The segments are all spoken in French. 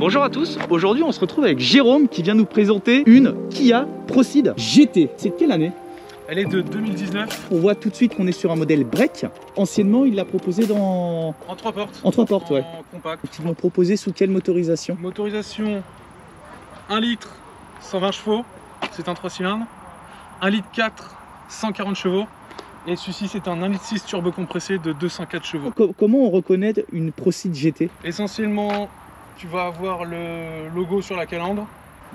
Bonjour à tous, aujourd'hui on se retrouve avec Jérôme qui vient nous présenter une Kia Proceed GT. C'est de quelle année? Elle est de 2019. On voit tout de suite qu'on est sur un modèle break. Anciennement il l'a proposé dans... En 3 portes. En 3 portes, ouais. En compact. Ils l'ont proposé sous quelle motorisation? Motorisation 1 litre, 120 chevaux. C'est un 3 cylindres. 1 litre 4, 140 chevaux. Et celui-ci c'est un 1 litre 6 turbo compressé de 204 chevaux. Comment on reconnaît une Proceed GT? Essentiellement, tu vas avoir le logo sur la calandre.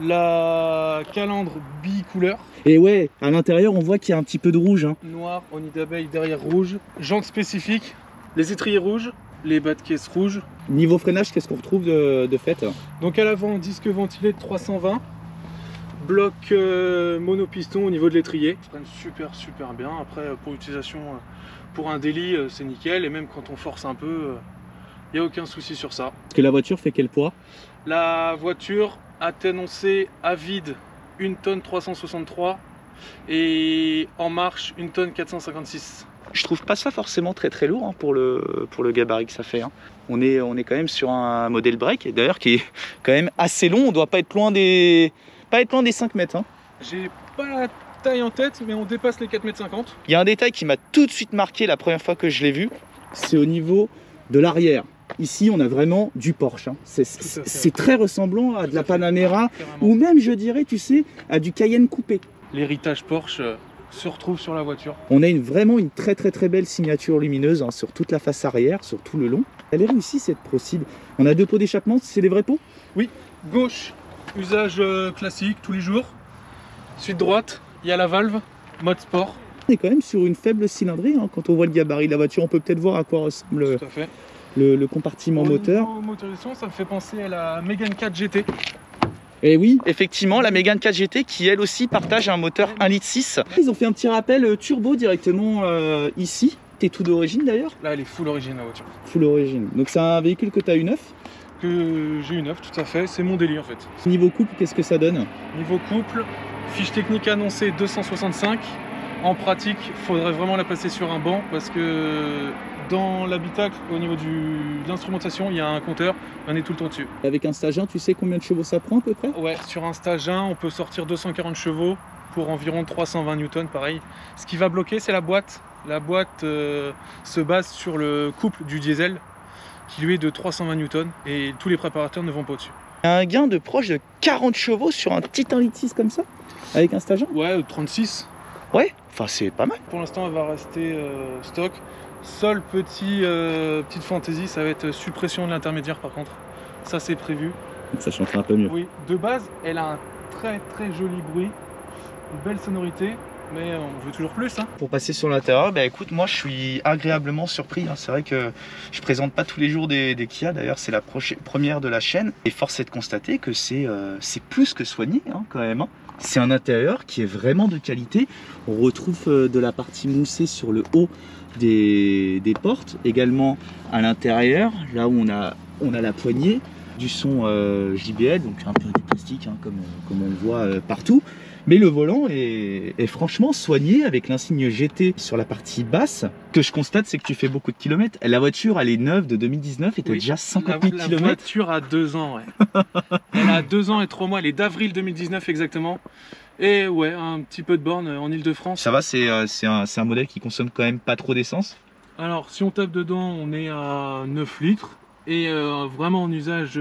La calandre bicouleur. Et ouais, à l'intérieur on voit qu'il y a un petit peu de rouge. Hein. Noir, au nid d'abeille derrière rouge. Jantes spécifiques, les étriers rouges, les bas de caisse rouges. Niveau freinage, qu'est-ce qu'on retrouve de fait? Donc à l'avant, disque ventilé de 320. Bloc monopiston au niveau de l'étrier. Ils prennent super bien. Après pour l'utilisation pour un daily c'est nickel. Et même quand on force un peu, il n'y a aucun souci sur ça. Parce que la voiture fait quel poids? La voiture a annoncé à vide 1 tonne 363 et en marche 1 tonne 456. Je trouve pas ça forcément très lourd hein, pour le gabarit que ça fait. Hein. On est quand même sur un modèle break, d'ailleurs qui est quand même assez long. On doit pas être loin des 5 mètres. Hein. J'ai pas la taille en tête, mais on dépasse les 4,50 m. Il y a un détail qui m'a tout de suite marqué la première fois que je l'ai vu. C'est au niveau de l'arrière. Ici, on a vraiment du Porsche. Hein. C'est très ressemblant à de la Panamera ou même, je dirais, tu sais, à du Cayenne coupé. L'héritage Porsche se retrouve sur la voiture. On a vraiment une très belle signature lumineuse hein, sur toute la face arrière, sur tout le long. Elle est réussie cette Proceed. On a 2 pots d'échappement, c'est des vrais pots? Oui, gauche, usage classique tous les jours. Suite droite, il y a la valve, mode sport. On est quand même sur une faible cylindrée. Hein. Quand on voit le gabarit de la voiture, on peut peut-être voir à quoi ressemble tout à fait. Le compartiment moteur. Motorisation, ça me fait penser à la Mégane 4 GT. Et oui, effectivement, la Mégane 4 GT qui elle aussi partage un moteur 1,6 litre. Ils ont fait un petit rappel turbo directement ici. T'es tout d'origine d'ailleurs? Là, elle est full origine la voiture. Full origine. Donc c'est un véhicule que tu as eu neuf? Que j'ai eu neuf, tout à fait. C'est mon délire en fait. Niveau couple, qu'est-ce que ça donne? Niveau couple, fiche technique annoncée 265. En pratique, il faudrait vraiment la passer sur un banc parce que dans l'habitacle, au niveau de l'instrumentation, il y a un compteur, on est tout le temps dessus. Avec un stage 1, tu sais combien de chevaux ça prend à peu près? Ouais, sur un stage 1, on peut sortir 240 chevaux pour environ 320 newtons, pareil. Ce qui va bloquer, c'est la boîte. La boîte se base sur le couple du diesel qui lui est de 320 newtons et tous les préparateurs ne vont pas au-dessus. Un gain de proche de 40 chevaux sur un petit 1,6 litre comme ça? Avec un stage 1? Ouais, 36. Ouais, enfin c'est pas mal. Pour l'instant, elle va rester stock. Seule petite fantaisie, ça va être suppression de l'intermédiaire par contre. Ça c'est prévu. Donc ça chantera un peu mieux. Oui, de base, elle a un très joli bruit, une belle sonorité, mais on veut toujours plus. Hein. Pour passer sur l'intérieur, bah écoute, moi je suis agréablement surpris. Hein. C'est vrai que je présente pas tous les jours des Kia, d'ailleurs c'est la première de la chaîne. Et force est de constater que c'est plus que soigné hein, quand même. Hein. C'est un intérieur qui est vraiment de qualité. On retrouve de la partie moussée sur le haut des portes, également à l'intérieur, là où on a la poignée, du son JBL, donc un peu du plastique hein, comme on le voit partout. Mais le volant est franchement soigné avec l'insigne GT sur la partie basse. Ce que je constate, c'est que tu fais beaucoup de kilomètres. La voiture, elle est neuve de 2019 et tu as déjà 50 000 km. La voiture a 2 ans, ouais. Elle a 2 ans et 3 mois, elle est d'avril 2019 exactement. Et ouais, un petit peu de borne en Ile-de-France. Ça va, c'est un modèle qui consomme quand même pas trop d'essence? Alors, si on tape dedans, on est à 9 litres. Et vraiment en usage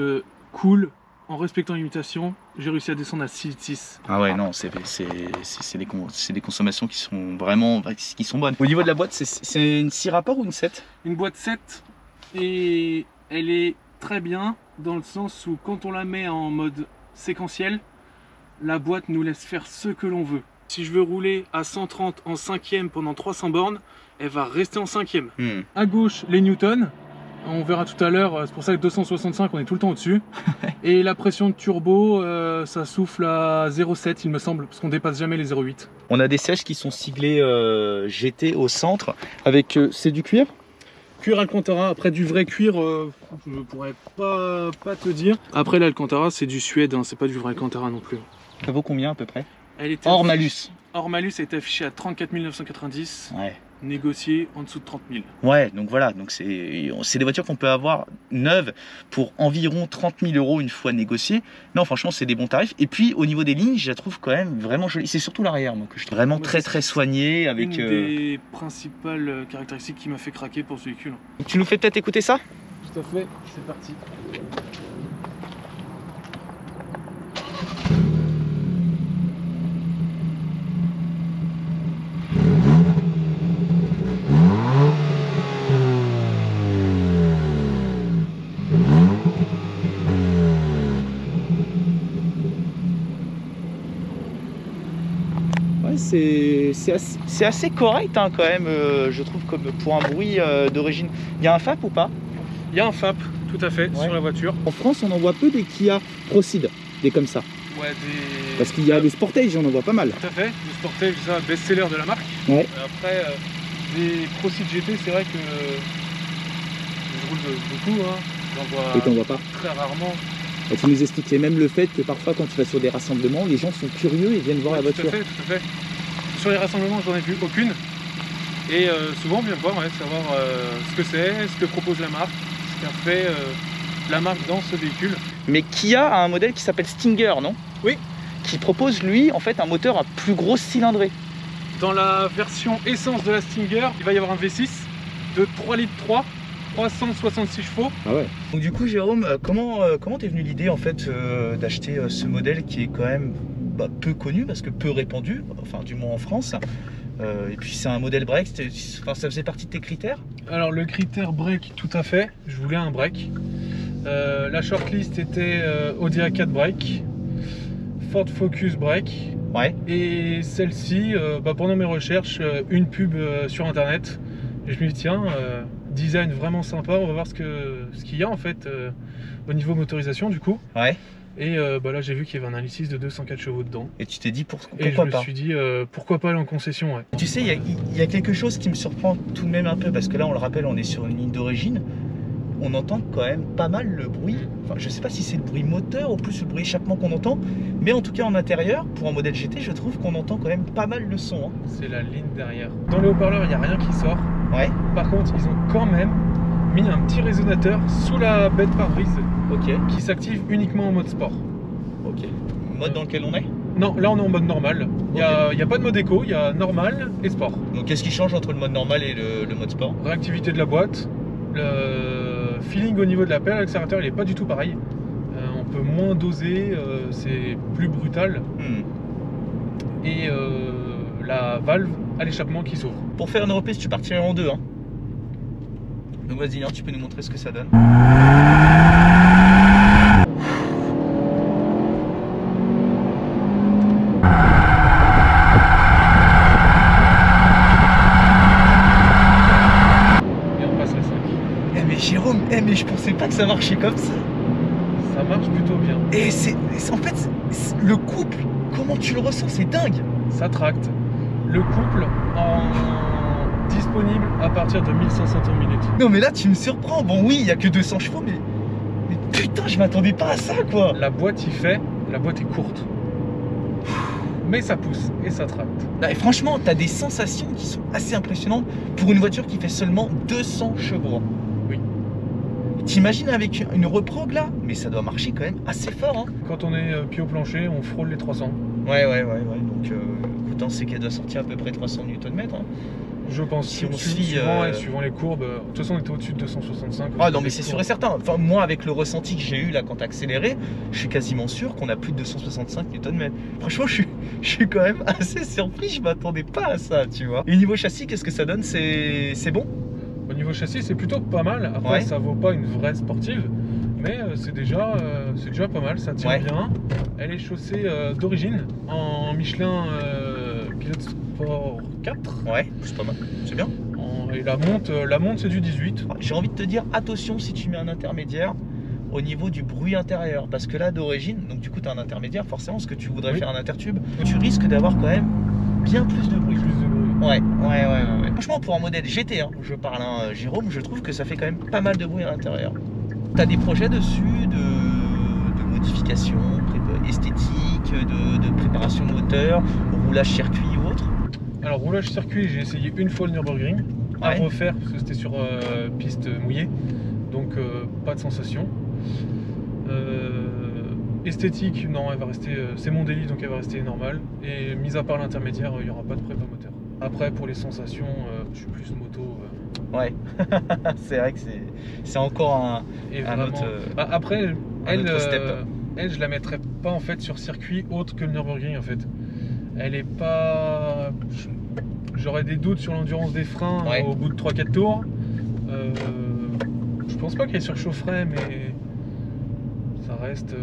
cool, en respectant l'imitation, j'ai réussi à descendre à 6,6. Ah ouais, non, c'est des consommations qui sont vraiment bonnes. Au niveau de la boîte, c'est une 6 rapports ou une 7? Une boîte 7, et elle est très bien dans le sens où quand on la met en mode séquentiel, la boîte nous laisse faire ce que l'on veut. Si je veux rouler à 130 en 5e pendant 300 bornes, elle va rester en 5e. À gauche, les newtons. On verra tout à l'heure, c'est pour ça que 265 on est tout le temps au-dessus. Et la pression de turbo, ça souffle à 0,7 il me semble, parce qu'on dépasse jamais les 0,8. On a des sièges qui sont siglés GT au centre, avec c'est du cuir? Cuir Alcantara, après du vrai cuir, je ne pourrais pas te dire. Après l'Alcantara c'est du Suède, hein, c'est pas du vrai Alcantara non plus. Ça vaut combien à peu près? Elle était hors malus? Hors malus, elle est affichée à 34 990. Ouais. négocier en dessous de 30 000. Ouais, donc voilà, donc c'est des voitures qu'on peut avoir neuves pour environ 30 000 € une fois négociées. Non, franchement, c'est des bons tarifs. Et puis, au niveau des lignes, je la trouve quand même vraiment jolie. C'est surtout l'arrière, moi, que je trouve vraiment très soigné. Avec, une des principales caractéristiques qui m'a fait craquer pour ce véhicule. Tu nous fais peut-être écouter ça? Tout à fait, c'est parti. C'est assez correct hein, quand même, je trouve, comme pour un bruit d'origine. Il y a un FAP ou pas? Il y a un FAP, tout à fait, sur la voiture. En France, on en voit peu des Kia Proceed, des comme ça. Ouais, des... Parce qu'il y a le Sportage, on en voit pas mal. Tout à fait, le Sportage, ça, best-seller de la marque. Ouais. Après, des Proceed GT, c'est vrai que je roule beaucoup, hein. J'en vois pas très rarement. Et tu nous expliquais même le fait que parfois quand tu vas sur des rassemblements, les gens sont curieux et viennent voir la voiture. Tout à fait. Sur les rassemblements, j'en ai vu aucune. Et souvent, on vient voir, savoir ce que c'est, ce que propose la marque, ce qu'a fait la marque dans ce véhicule. Mais Kia a un modèle qui s'appelle Stinger, non? Oui. Qui propose, lui, en fait, un moteur à plus grosse cylindrée. Dans la version essence de la Stinger, il va y avoir un V6 de 3,3 litres, 366 chevaux. Ah ouais. Donc du coup, Jérôme, comment t'es venu l'idée en fait d'acheter ce modèle qui est quand même peu connu parce que peu répandu, enfin du moins en France. Et puis c'est un modèle break, ça faisait partie de tes critères? Alors le critère break, tout à fait. Je voulais un break. La shortlist était Audi A4 break, Ford Focus break. Ouais. Et celle-ci, pendant mes recherches, une pub sur internet. Et je me dis tiens. Design vraiment sympa, on va voir ce qu'il y a en fait au niveau motorisation du coup. Ouais. Et là j'ai vu qu'il y avait un Alicis de 204 chevaux dedans. Et tu t'es dit pourquoi pas? Et je me suis dit pourquoi pas aller en concession, ouais. Tu sais, il y a quelque chose qui me surprend tout de même un peu parce que là on le rappelle, on est sur une ligne d'origine. On entend quand même pas mal le bruit. Enfin, je sais pas si c'est le bruit moteur ou plus le bruit échappement qu'on entend, mais en tout cas en intérieur, pour un modèle GT, je trouve qu'on entend quand même pas mal le son. Hein. C'est la ligne derrière. Dans les haut-parleurs, il n'y a rien qui sort. Ouais. Par contre, ils ont quand même mis un petit résonateur sous la bête pare-brise, qui s'active uniquement en mode sport. Ok. Mode dans lequel on est? Non, là on est en mode normal. Il n'y a pas de mode éco, il y a normal et sport. Donc qu'est-ce qui change entre le mode normal et le mode sport? Réactivité de la boîte, le feeling au niveau de la pelle, l'accélérateur il est pas du tout pareil. On peut moins doser, c'est plus brutal. Et la valve à l'échappement qui s'ouvre. Pour faire une reprise, tu partirais en deux. Hein. Donc vas-y, tu peux nous montrer ce que ça donne. Et on passe la 5. Mais Jérôme, mais je pensais pas que ça marchait comme ça. Ça marche plutôt bien. Et en fait, le couple, comment tu le ressens? C'est dingue. Ça tracte. Le couple disponible à partir de 1500 tours minute. Non mais là tu me surprends. Bon oui, il n'y a que 200 chevaux, mais putain, je m'attendais pas à ça quoi. La boîte la boîte est courte. Mais ça pousse et ça tracte. Et franchement, tu as des sensations qui sont assez impressionnantes pour une voiture qui fait seulement 200 chevaux. Oui. T'imagines avec une reprog là? Mais ça doit marcher quand même assez fort. Hein. Quand on est pied au plancher, on frôle les 300. Ouais. Donc écoute, c'est qu'elle doit sortir à peu près 300 Nm. Hein. Je pense, si on suivant les courbes. De toute façon, on était au-dessus de 265. Ah non, mais c'est sûr et certain. Enfin, moi, avec le ressenti que j'ai eu là quand t'as accéléré, je suis quasiment sûr qu'on a plus de 265 Nm. Franchement, je suis quand même assez surpris. Je m'attendais pas à ça, tu vois. Et niveau châssis, qu'est-ce que ça donne? C'est bon? Au niveau châssis, c'est plutôt pas mal. Après, ça vaut pas une vraie sportive. Mais c'est déjà pas mal, ça tient bien. Elle est chaussée d'origine en Michelin Pilot Sport 4. Ouais, c'est pas mal, c'est bien. Et la monte c'est du 18. J'ai envie de te dire, attention si tu mets un intermédiaire au niveau du bruit intérieur. Parce que là d'origine, donc du coup tu as un intermédiaire, forcément, ce que tu voudrais faire un intertube, tu risques d'avoir quand même bien plus de bruit. Ouais. Franchement, pour un modèle GT, hein, je parle, Jérôme, je trouve que ça fait quand même pas mal de bruit à l'intérieur. Tu as des projets dessus de modification esthétique, de préparation moteur, roulage circuit ou autre? Alors roulage circuit, j'ai essayé une fois le Nürburgring, à refaire parce que c'était sur piste mouillée, donc pas de sensation. Esthétique, non, elle va rester, c'est mon délit, donc elle va rester normale. Et mis à part l'intermédiaire, il n'y aura pas de prépa moteur. Après, pour les sensations, je suis plus moto. Ouais, c'est vrai que c'est encore un autre. Après, autre step. Elle, je la mettrais pas en fait sur circuit autre que le Nürburgring en fait. Elle est pas. J'aurais des doutes sur l'endurance des freins au bout de 3-4 tours. Je pense pas qu'elle surchaufferait, mais ça reste.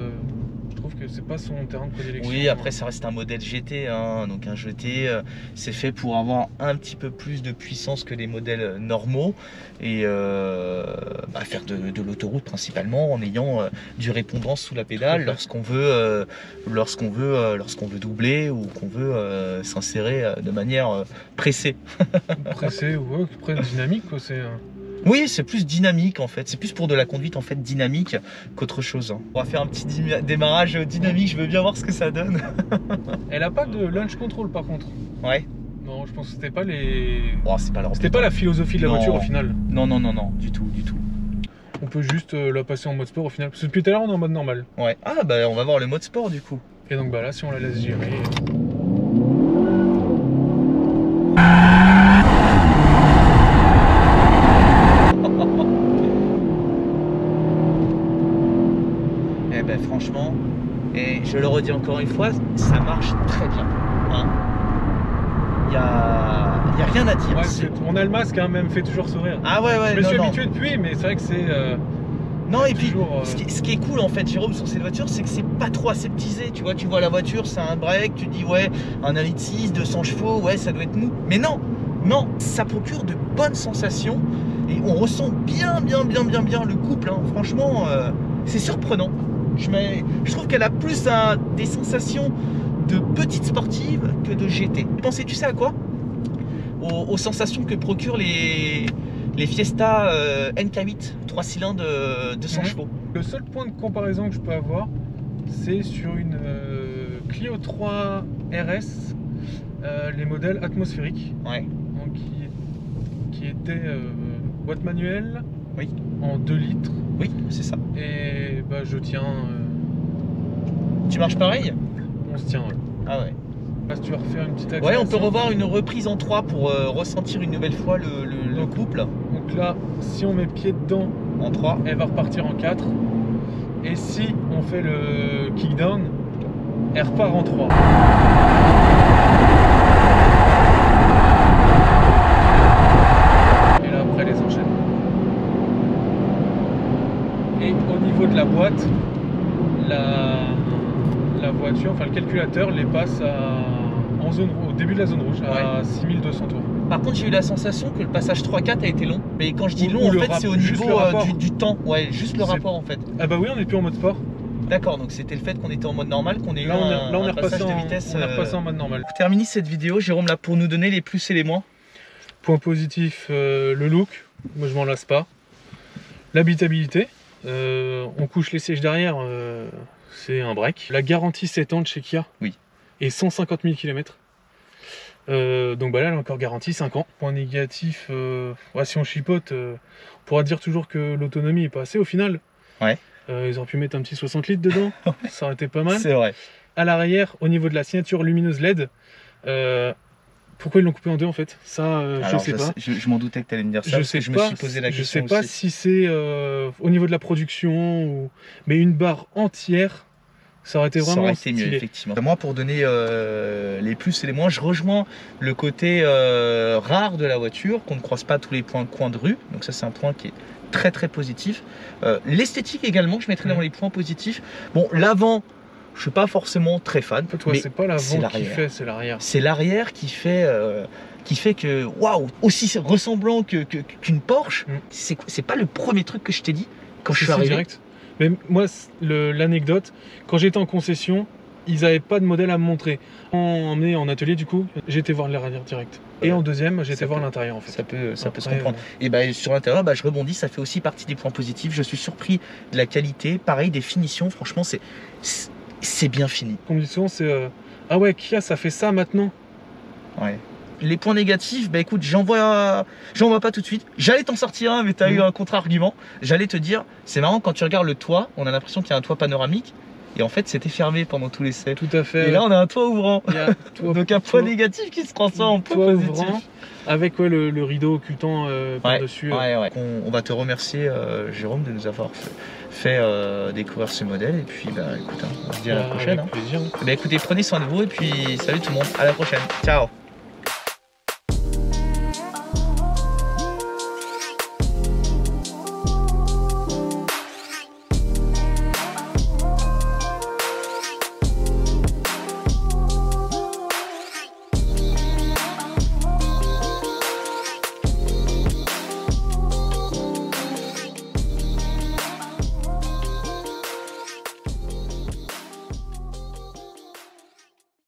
Je trouve que c'est pas son terrain de prédilection. Oui, après ça reste un modèle GT, hein. Donc un GT c'est fait pour avoir un petit peu plus de puissance que les modèles normaux et faire de l'autoroute principalement en ayant du répondance sous la pédale lorsqu'on veut doubler ou qu'on veut s'insérer de manière pressée. Pressée, ouais, après dynamique quoi, c'est. Oui, c'est plus dynamique en fait, c'est plus pour de la conduite en fait dynamique qu'autre chose. On va faire un petit démarrage dynamique, je veux bien voir ce que ça donne. Elle a pas de launch control par contre. Ouais. Non, je pense que c'était pas les. Oh, c'est pas leur C'était pas la philosophie de la voiture au final. Non, non, non, non, du tout, du tout. On peut juste la passer en mode sport au final, parce que depuis tout à l'heure on est en mode normal. Ouais. Ah bah on va voir le mode sport du coup. Et donc bah là si on la laisse gérer. Franchement, et je le redis encore une fois, ça marche très bien. Hein. Y a rien à dire. Ouais, on a le masque hein, même fait toujours sourire. Ah ouais, ouais. Je me suis habitué depuis, mais c'est vrai que c'est. Non, et puis ce qui est cool en fait, Jérôme, sur cette voiture, c'est que c'est pas trop aseptisé. Tu vois la voiture, c'est un break, tu dis ouais, un 1,6 litre, 200 chevaux, ouais, ça doit être mou. Mais non, non, ça procure de bonnes sensations et on ressent bien le couple. Hein. Franchement, c'est surprenant. Je trouve qu'elle a plus des sensations de petite sportive que de GT. Tu sais à quoi? Aux sensations que procurent les Fiesta NK8 3 cylindres 200 chevaux. Le seul point de comparaison que je peux avoir, c'est sur une Clio 3 RS, les modèles atmosphériques. Ouais. Donc, qui était boîte manuelle. Oui. En 2 litres. Oui, c'est ça. Et bah je tiens. Tu marches pareil? On se tient, ouais. Ah ouais. Là, si tu vas refaire une petite accélération. Ouais, on peut revoir une reprise en 3 pour ressentir une nouvelle fois le couple. Donc là, si on met pied dedans, en 3, elle va repartir en 4. Et si on fait le kickdown, elle repart en 3. Et là, après, les enchaîne. Et au niveau de la boîte, la voiture, enfin le calculateur les passe au début de la zone rouge à 6200 tours. Par contre, j'ai eu la sensation que le passage 3-4 a été long. Mais quand je dis long, en fait, c'est au niveau du temps. Ouais, juste le rapport en fait. Ah bah oui, on n'est plus en mode sport. D'accord, donc c'était le fait qu'on était en mode normal, qu'on ait eu un passage de vitesse. On est repassé en mode normal. Pour terminer cette vidéo, Jérôme, là, pour nous donner les plus et les moins. Point positif, le look. Moi, je m'en lasse pas. L'habitabilité. On couche les sièges derrière, c'est un break. La garantie 7 ans de chez Kia. Oui. Et 150 000 km. Donc bah là, elle est encore garantie 5 ans. Point négatif, si on chipote, on pourra dire toujours que l'autonomie est pas assez au final. Ouais. Ils auraient pu mettre un petit 60 litres dedans, ça aurait été pas mal. C'est vrai. À l'arrière, au niveau de la signature lumineuse LED, pourquoi ils l'ont coupé en deux en fait? Ça, je sais pas. Je m'en doutais que tu allais me dire ça. Je me suis posé la question. Je sais pas si c'est au niveau de la production, mais une barre entière, ça aurait été vraiment. Ça aurait été mieux, effectivement. Moi, pour donner les plus et les moins, je rejoins le côté rare de la voiture, qu'on ne croise pas à tous les coins de rue. Donc ça, c'est un point qui est très positif. L'esthétique également, je mettrais dans les points positifs. Bon, l'avant. Je suis pas forcément très fan. Toi, c'est pas l'avant qui fait, c'est l'arrière. C'est l'arrière qui fait que, waouh, aussi ressemblant qu'une Porsche. C'est pas le premier truc que je t'ai dit quand je suis arrivé. Direct. Mais moi, l'anecdote, quand j'étais en concession, ils n'avaient pas de modèle à me montrer. Emmené en atelier, du coup, j'ai été voir l'arrière direct. Et en deuxième, j'ai été voir l'intérieur en fait. Ça peut se comprendre. Et bah, sur l'intérieur, je rebondis, ça fait aussi partie des points positifs. Je suis surpris de la qualité, pareil, des finitions. Franchement, c'est bien fini. Ce qu'on me dit souvent, c'est ah ouais, Kia, ça fait ça maintenant. Ouais. Les points négatifs, bah écoute, j'en vois pas tout de suite. J'allais t'en sortir un, mais t'as eu un contre-argument. J'allais te dire, c'est marrant quand tu regardes le toit, on a l'impression qu'il y a un toit panoramique. Et en fait, c'était fermé pendant tout l'essai. Tout à fait. Et là, on a un toit ouvrant. Donc un point négatif qui se transforme en point positif. Ouvrant, avec le rideau occultant par-dessus. Ouais. On va te remercier, Jérôme, de nous avoir fait découvrir ce modèle. Et puis, bah écoute, on se dit à la prochaine. Avec plaisir. Bah écoutez, prenez soin de vous et puis salut tout le monde. À la prochaine. Ciao.